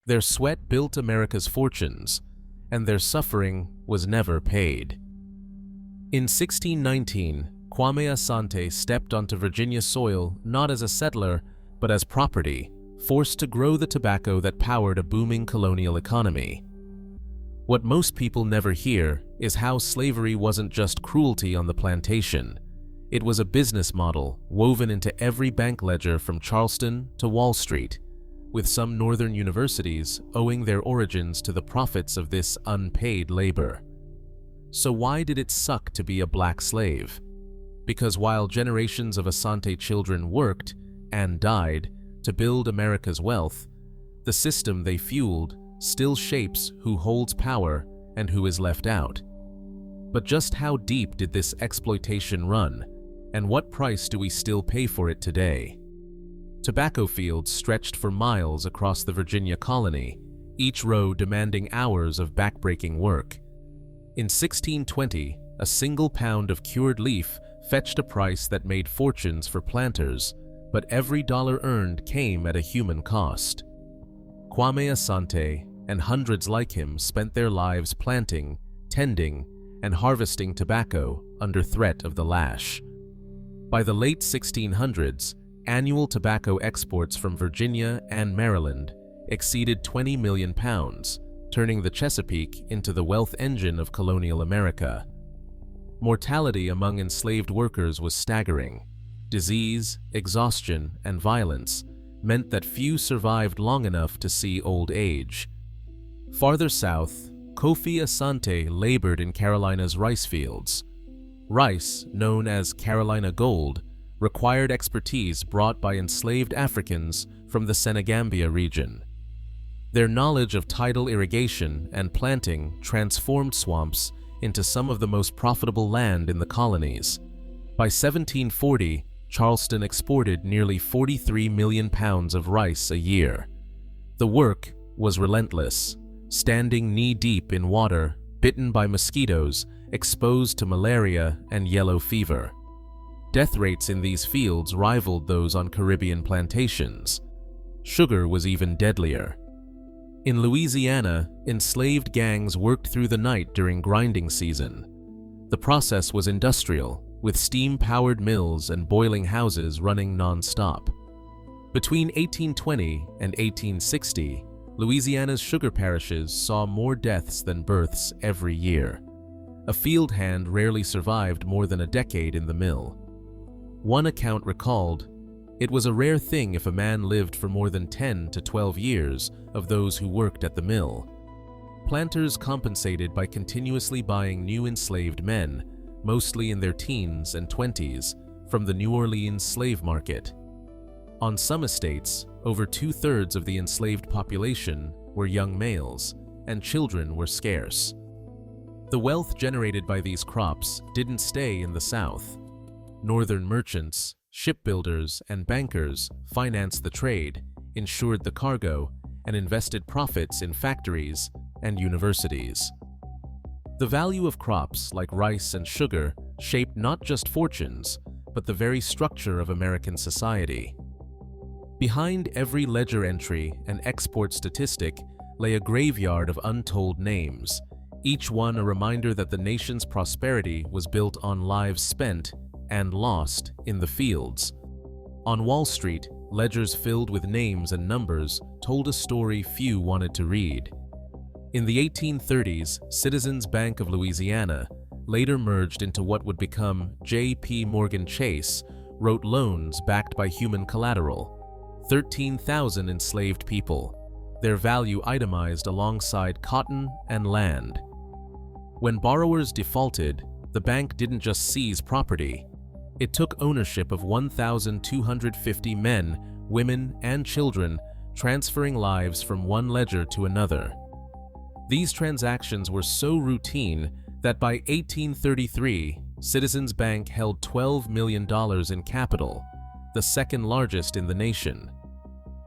Their sweat built America's fortunes, and their suffering was never paid. In 1619, Kwame Asante stepped onto Virginia soil not as a settler, but as property, forced to grow the tobacco that powered a booming colonial economy. What most people never hear is how slavery wasn't just cruelty on the plantation. It was a business model woven into every bank ledger from Charleston to Wall Street, with some northern universities owing their origins to the profits of this unpaid labor. So why did it suck to be a black slave? Because while generations of Asante children worked and died to build America's wealth, the system they fueled still shapes who holds power and who is left out. But just how deep did this exploitation run, and what price do we still pay for it today? Tobacco fields stretched for miles across the Virginia colony, each row demanding hours of backbreaking work. In 1620, a single pound of cured leaf fetched a price that made fortunes for planters, but every dollar earned came at a human cost. Kwame Asante and hundreds like him spent their lives planting, tending, and harvesting tobacco under threat of the lash. By the late 1600s, annual tobacco exports from Virginia and Maryland exceeded 20 million pounds, turning the Chesapeake into the wealth engine of colonial America. Mortality among enslaved workers was staggering. Disease, exhaustion, and violence meant that few survived long enough to see old age. Farther south, Kofi Asante labored in Carolina's rice fields. Rice, known as Carolina gold, required expertise brought by enslaved Africans from the Senegambia region. Their knowledge of tidal irrigation and planting transformed swamps into some of the most profitable land in the colonies. By 1740, Charleston exported nearly 43 million pounds of rice a year. The work was relentless, standing knee-deep in water, bitten by mosquitoes, exposed to malaria and yellow fever. Death rates in these fields rivaled those on Caribbean plantations. Sugar was even deadlier. In Louisiana, enslaved gangs worked through the night during grinding season. The process was industrial, with steam-powered mills and boiling houses running non-stop. Between 1820 and 1860, Louisiana's sugar parishes saw more deaths than births every year. A field hand rarely survived more than a decade in the mill. One account recalled, "It was a rare thing if a man lived for more than 10 to 12 years of those who worked at the mill." Planters compensated by continuously buying new enslaved men, mostly in their teens and 20s, from the New Orleans slave market. On some estates, over 2/3 of the enslaved population were young males, and children were scarce. The wealth generated by these crops didn't stay in the South. Northern merchants, shipbuilders, and bankers financed the trade, insured the cargo, and invested profits in factories and universities. The value of crops like rice and sugar shaped not just fortunes, but the very structure of American society. Behind every ledger entry and export statistic lay a graveyard of untold names, each one a reminder that the nation's prosperity was built on lives spent and lost in the fields. On Wall Street, ledgers filled with names and numbers told a story few wanted to read. In the 1830s, Citizens Bank of Louisiana, later merged into what would become J.P. Morgan Chase, wrote loans backed by human collateral. 13,000 enslaved people, their value itemized alongside cotton and land. When borrowers defaulted, the bank didn't just seize property. It took ownership of 1,250 men, women, and children, transferring lives from one ledger to another. These transactions were so routine that by 1833, Citizens Bank held $12 million in capital, the second largest in the nation.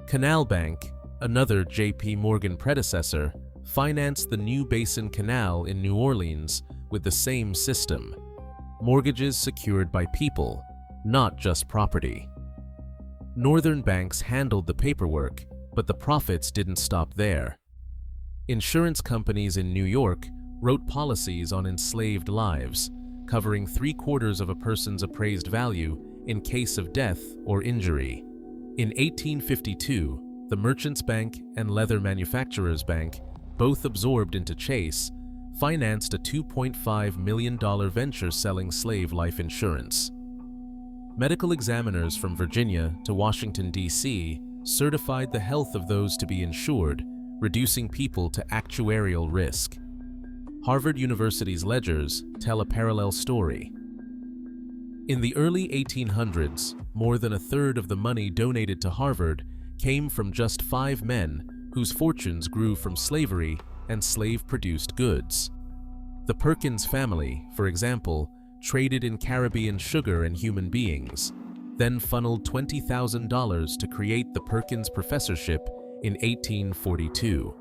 Canal Bank, another J.P. Morgan predecessor, financed the New Basin Canal in New Orleans with the same system. Mortgages secured by people, not just property. Northern banks handled the paperwork, But the profits didn't stop there. Insurance companies in New York wrote policies on enslaved lives, covering 3/4 of a person's appraised value in case of death or injury. In 1852, the Merchants Bank and Leather Manufacturers Bank, both absorbed into Chase, financed a $2.5 million venture selling slave life insurance. Medical examiners from Virginia to Washington, D.C. certified the health of those to be insured, reducing people to actuarial risk. Harvard University's ledgers tell a parallel story. In the early 1800s, more than a third of the money donated to Harvard came from just 5 men whose fortunes grew from slavery and slave-produced goods. The Perkins family, for example, traded in Caribbean sugar and human beings, then funneled $20,000 to create the Perkins Professorship in 1842.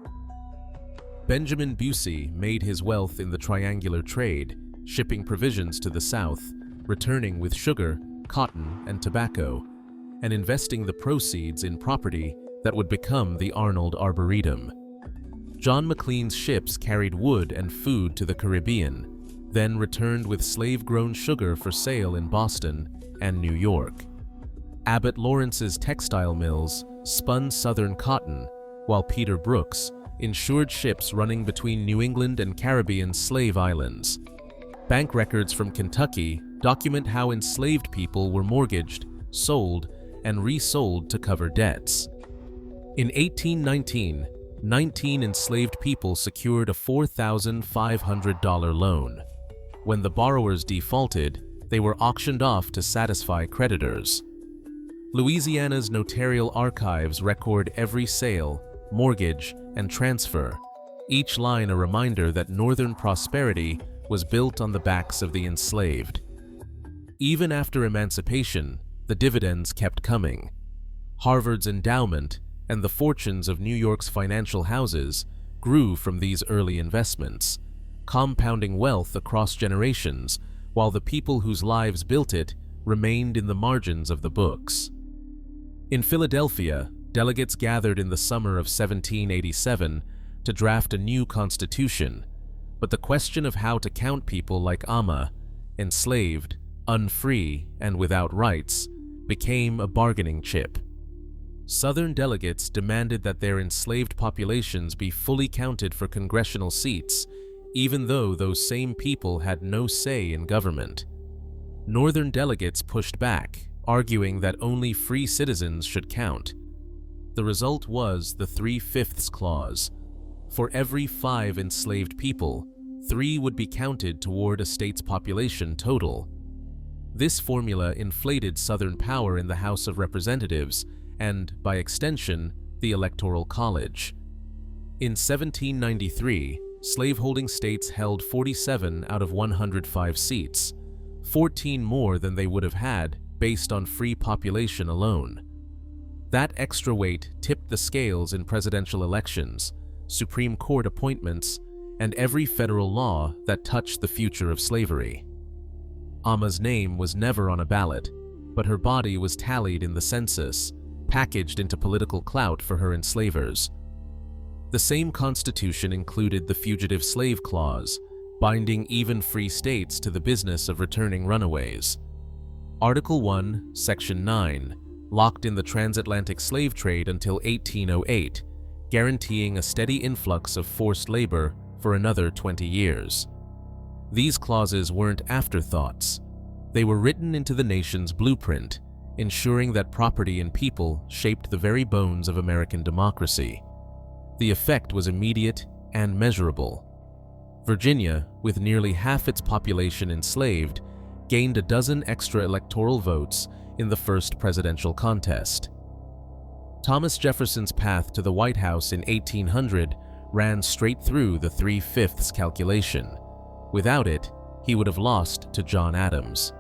Benjamin Busey made his wealth in the triangular trade, shipping provisions to the South, returning with sugar, cotton, and tobacco, and investing the proceeds in property that would become the Arnold Arboretum. John McLean's ships carried wood and food to the Caribbean, then returned with slave-grown sugar for sale in Boston and New York. Abbott Lawrence's textile mills spun Southern cotton, while Peter Brooks insured ships running between New England and Caribbean slave islands. Bank records from Kentucky document how enslaved people were mortgaged, sold, and resold to cover debts. In 1819, 19 enslaved people secured a $4,500 loan. When the borrowers defaulted, they were auctioned off to satisfy creditors. Louisiana's notarial archives record every sale, mortgage, and transfer, each line a reminder that Northern prosperity was built on the backs of the enslaved. Even after emancipation, the dividends kept coming. Harvard's endowment and the fortunes of New York's financial houses grew from these early investments, compounding wealth across generations, while the people whose lives built it remained in the margins of the books. In Philadelphia, delegates gathered in the summer of 1787 to draft a new constitution, but the question of how to count people like Amma, enslaved, unfree, and without rights, became a bargaining chip. Southern delegates demanded that their enslaved populations be fully counted for congressional seats, even though those same people had no say in government. Northern delegates pushed back, arguing that only free citizens should count. The result was the 3/5 clause. For every 5 enslaved people, 3 would be counted toward a state's population total. This formula inflated Southern power in the House of Representatives and, by extension, the Electoral College. In 1793, slaveholding states held 47 out of 105 seats, 14 more than they would have had based on free population alone. That extra weight tipped the scales in presidential elections, Supreme Court appointments, and every federal law that touched the future of slavery. Amma's name was never on a ballot, but her body was tallied in the census, packaged into political clout for her enslavers. The same constitution included the Fugitive Slave Clause, binding even free states to the business of returning runaways. Article 1, Section 9, locked in the transatlantic slave trade until 1808, guaranteeing a steady influx of forced labor for another 20 years. These clauses weren't afterthoughts. They were written into the nation's blueprint, ensuring that property and people shaped the very bones of American democracy. The effect was immediate and measurable. Virginia, with nearly half its population enslaved, gained a dozen extra electoral votes in the first presidential contest. Thomas Jefferson's path to the White House in 1800 ran straight through the 3/5 calculation. Without it, he would have lost to John Adams.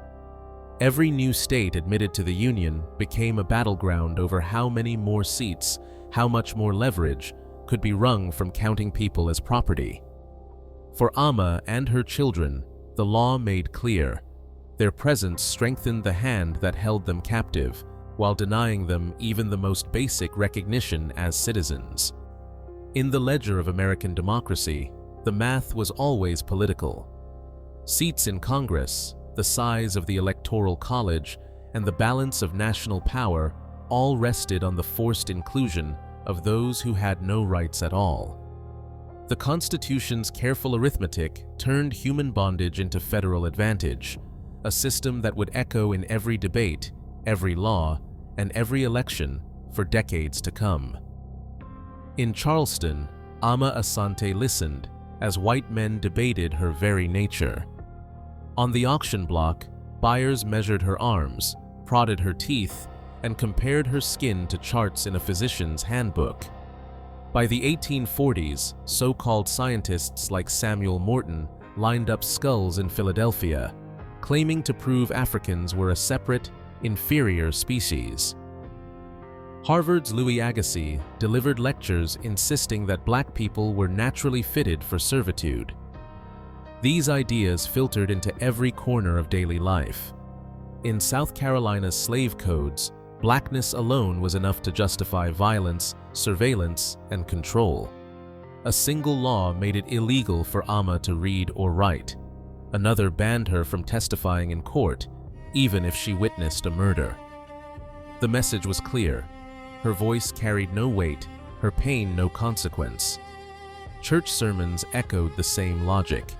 Every new state admitted to the Union became a battleground over how many more seats, how much more leverage could be wrung from counting people as property. For Amma and her children, the law made clear. Their presence strengthened the hand that held them captive, while denying them even the most basic recognition as citizens. In the ledger of American democracy, the math was always political. Seats in Congress, the size of the Electoral College, and the balance of national power all rested on the forced inclusion of those who had no rights at all. The Constitution's careful arithmetic turned human bondage into federal advantage, a system that would echo in every debate, every law, and every election for decades to come. In Charleston, Ama Asante listened as white men debated her very nature. On the auction block, buyers measured her arms, prodded her teeth, and compared her skin to charts in a physician's handbook. By the 1840s, so-called scientists like Samuel Morton lined up skulls in Philadelphia, claiming to prove Africans were a separate, inferior species. Harvard's Louis Agassiz delivered lectures insisting that black people were naturally fitted for servitude. These ideas filtered into every corner of daily life. In South Carolina's slave codes, blackness alone was enough to justify violence, surveillance, and control. A single law made it illegal for Ama to read or write. Another banned her from testifying in court, even if she witnessed a murder. The message was clear. Her voice carried no weight, her pain no consequence. Church sermons echoed the same logic.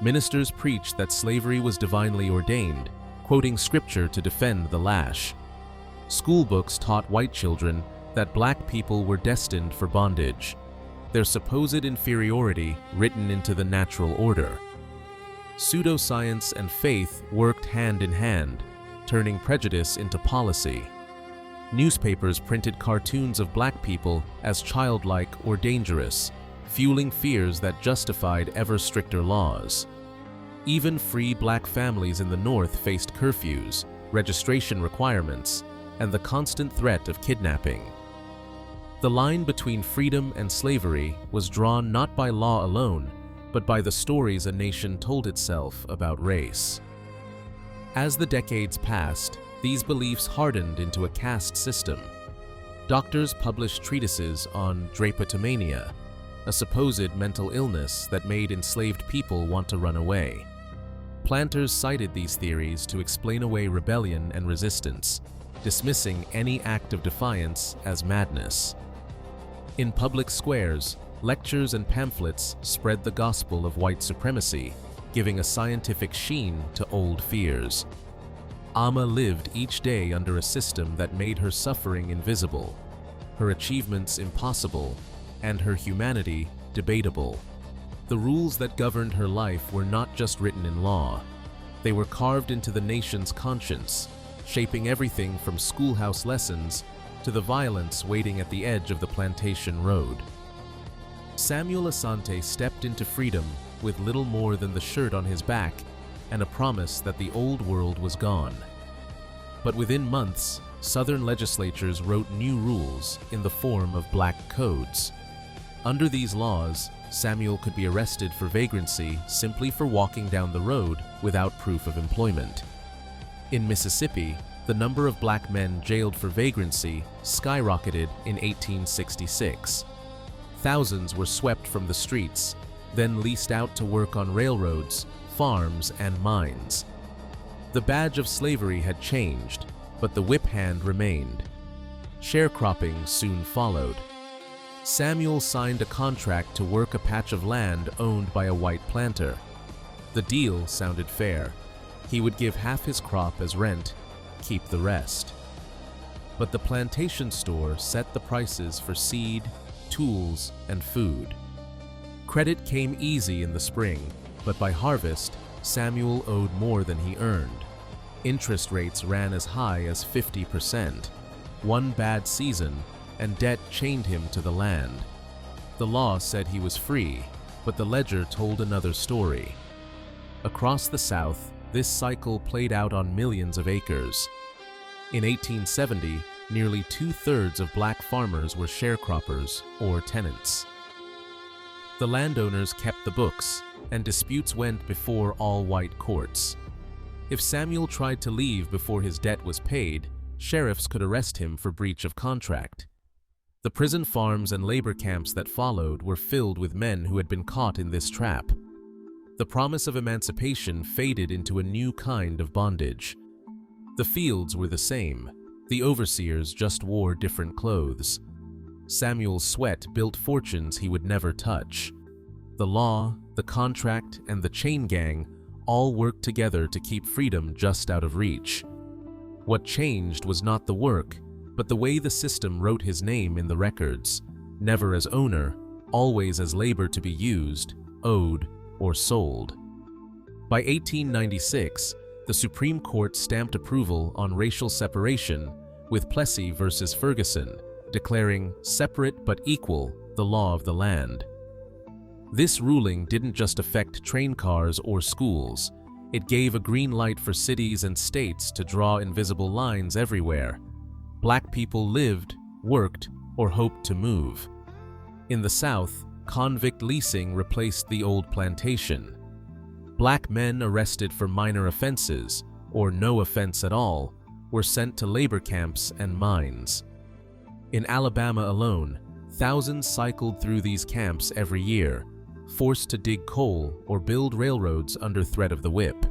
Ministers preached that slavery was divinely ordained, quoting scripture to defend the lash. School books taught white children that black people were destined for bondage, their supposed inferiority written into the natural order. Pseudoscience and faith worked hand in hand, turning prejudice into policy. Newspapers printed cartoons of black people as childlike or dangerous, fueling fears that justified ever stricter laws. Even free black families in the North faced curfews, registration requirements, and the constant threat of kidnapping. The line between freedom and slavery was drawn not by law alone, but by the stories a nation told itself about race. As the decades passed, these beliefs hardened into a caste system. Doctors published treatises on drapetomania, a supposed mental illness that made enslaved people want to run away. Planters cited these theories to explain away rebellion and resistance, dismissing any act of defiance as madness. In public squares, lectures and pamphlets spread the gospel of white supremacy, giving a scientific sheen to old fears. Ama lived each day under a system that made her suffering invisible, her achievements impossible, and her humanity debatable. The rules that governed her life were not just written in law. They were carved into the nation's conscience, shaping everything from schoolhouse lessons to the violence waiting at the edge of the plantation road. Samuel Asante stepped into freedom with little more than the shirt on his back and a promise that the old world was gone. But within months, Southern legislatures wrote new rules in the form of black codes. Under these laws, Samuel could be arrested for vagrancy simply for walking down the road without proof of employment. In Mississippi, the number of black men jailed for vagrancy skyrocketed in 1866. Thousands were swept from the streets, then leased out to work on railroads, farms, and mines. The badge of slavery had changed, but the whip hand remained. Sharecropping soon followed. Samuel signed a contract to work a patch of land owned by a white planter. The deal sounded fair. He would give half his crop as rent, keep the rest. But the plantation store set the prices for seed, tools, and food. Credit came easy in the spring, but by harvest, Samuel owed more than he earned. Interest rates ran as high as 50%. One bad season, and debt chained him to the land. The law said he was free, but the ledger told another story. Across the South, this cycle played out on millions of acres. In 1870, nearly 2/3 of black farmers were sharecroppers or tenants. The landowners kept the books, and disputes went before all-white courts. If Samuel tried to leave before his debt was paid, sheriffs could arrest him for breach of contract. The prison farms and labor camps that followed were filled with men who had been caught in this trap. The promise of emancipation faded into a new kind of bondage. The fields were the same. The overseers just wore different clothes. Samuel Sweat built fortunes he would never touch. The law, the contract, and the chain gang all worked together to keep freedom just out of reach. What changed was not the work, but the way the system wrote his name in the records, never as owner, always as labor to be used, owed, or sold. By 1896, the Supreme Court stamped approval on racial separation with Plessy versus Ferguson, declaring separate but equal the law of the land. This ruling didn't just affect train cars or schools. It gave a green light for cities and states to draw invisible lines everywhere. Black people lived, worked, or hoped to move. In the South, convict leasing replaced the old plantation. Black men arrested for minor offenses, or no offense at all, were sent to labor camps and mines. In Alabama alone, thousands cycled through these camps every year, forced to dig coal or build railroads under threat of the whip.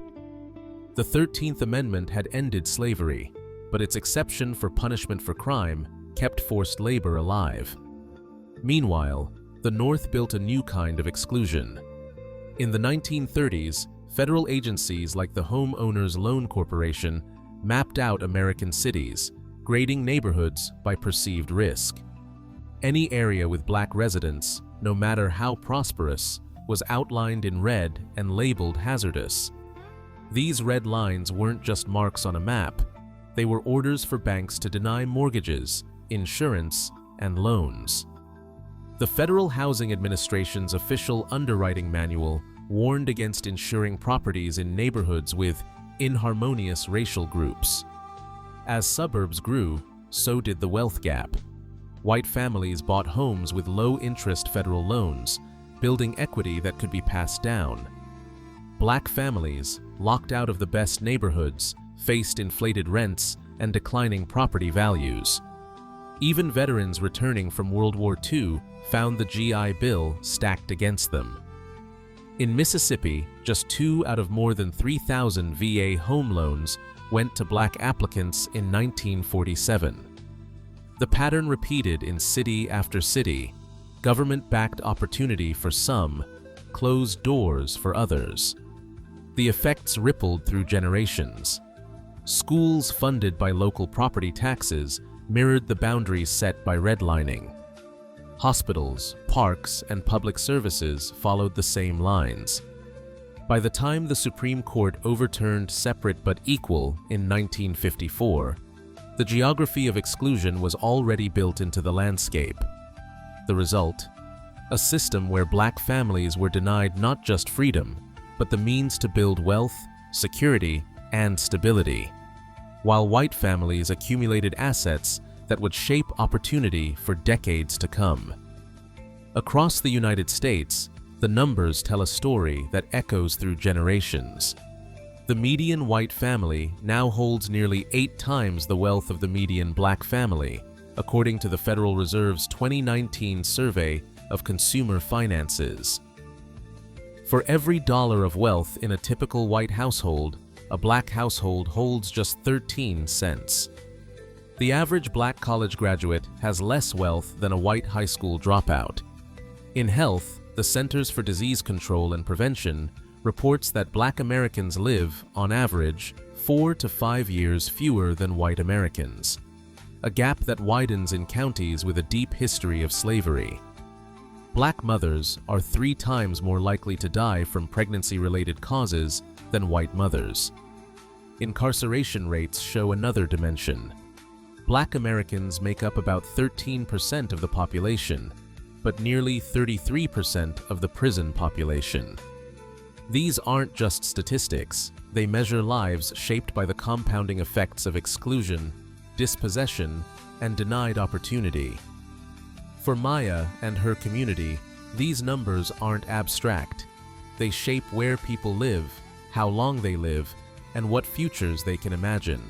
The 13th Amendment had ended slavery, but its exception for punishment for crime kept forced labor alive. Meanwhile, the North built a new kind of exclusion. In the 1930s, federal agencies like the Home Owners Loan Corporation mapped out American cities, grading neighborhoods by perceived risk. Any area with black residents, no matter how prosperous, was outlined in red and labeled hazardous. These red lines weren't just marks on a map, they were orders for banks to deny mortgages, insurance, and loans. The Federal Housing Administration's official underwriting manual warned against insuring properties in neighborhoods with inharmonious racial groups. As suburbs grew, so did the wealth gap. White families bought homes with low-interest federal loans, building equity that could be passed down. Black families, locked out of the best neighborhoods, faced inflated rents and declining property values. Even veterans returning from World War II found the GI Bill stacked against them. In Mississippi, just 2 out of more than 3,000 VA home loans went to black applicants in 1947. The pattern repeated in city after city. Government-backed opportunity for some, closed doors for others. The effects rippled through generations. Schools funded by local property taxes mirrored the boundaries set by redlining. Hospitals, parks, and public services followed the same lines. By the time the Supreme Court overturned separate but equal in 1954, the geography of exclusion was already built into the landscape. The result? A system where black families were denied not just freedom, but the means to build wealth, security, and stability, while white families accumulated assets that would shape opportunity for decades to come. Across the United States, the numbers tell a story that echoes through generations. The median white family now holds nearly 8 times the wealth of the median black family, according to the Federal Reserve's 2019 survey of consumer finances. For every dollar of wealth in a typical white household, a black household holds just 13 cents. The average black college graduate has less wealth than a white high school dropout. In health, the Centers for Disease Control and Prevention reports that black Americans live, on average, 4 to 5 years fewer than white Americans, a gap that widens in counties with a deep history of slavery. Black mothers are 3 times more likely to die from pregnancy-related causes than white mothers. Incarceration rates show another dimension. Black Americans make up about 13% of the population, but nearly 33% of the prison population. These aren't just statistics, they measure lives shaped by the compounding effects of exclusion, dispossession, and denied opportunity. For Maya and her community, these numbers aren't abstract. They shape where people live, how long they live, and what futures they can imagine.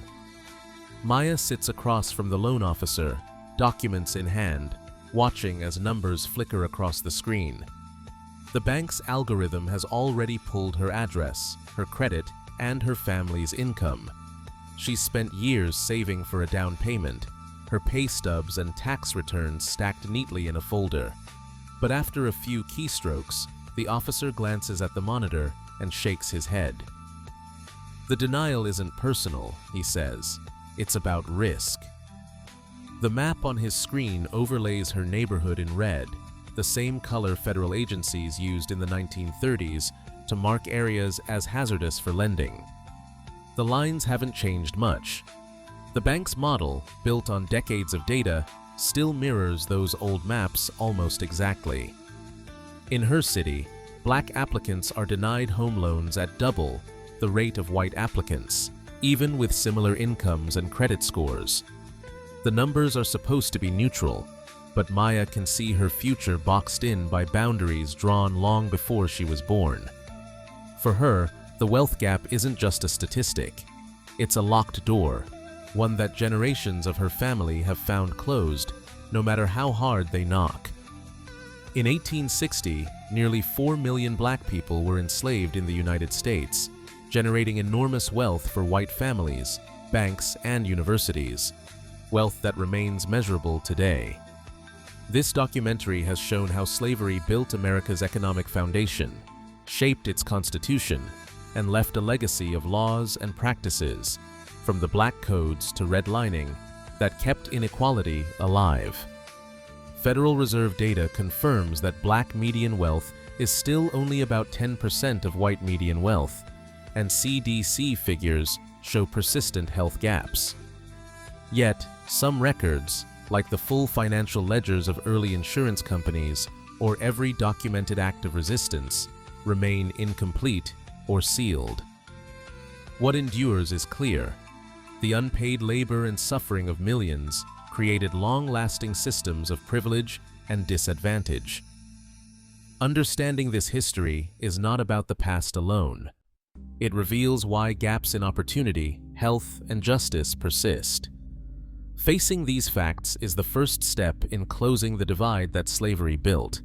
Maya sits across from the loan officer, documents in hand, watching as numbers flicker across the screen. The bank's algorithm has already pulled her address, her credit, and her family's income. She's spent years saving for a down payment, her pay stubs and tax returns stacked neatly in a folder. But after a few keystrokes, the officer glances at the monitor and shakes his head. The denial isn't personal, he says. It's about risk. The map on his screen overlays her neighborhood in red, the same color federal agencies used in the 1930s to mark areas as hazardous for lending. The lines haven't changed much. The bank's model, built on decades of data, still mirrors those old maps almost exactly. In her city, black applicants are denied home loans at double the rate of white applicants, even with similar incomes and credit scores. The numbers are supposed to be neutral, but Maya can see her future boxed in by boundaries drawn long before she was born. For her, the wealth gap isn't just a statistic. It's a locked door, one that generations of her family have found closed, no matter how hard they knock. In 1860, nearly 4 million black people were enslaved in the United States, generating enormous wealth for white families, banks, and universities, wealth that remains measurable today. This documentary has shown how slavery built America's economic foundation, shaped its constitution, and left a legacy of laws and practices, from the black codes to redlining, that kept inequality alive. Federal Reserve data confirms that black median wealth is still only about 10% of white median wealth, and CDC figures show persistent health gaps. Yet, some records, like the full financial ledgers of early insurance companies or every documented act of resistance, remain incomplete or sealed. What endures is clear. The unpaid labor and suffering of millions created long-lasting systems of privilege and disadvantage. Understanding this history is not about the past alone. It reveals why gaps in opportunity, health, and justice persist. Facing these facts is the first step in closing the divide that slavery built.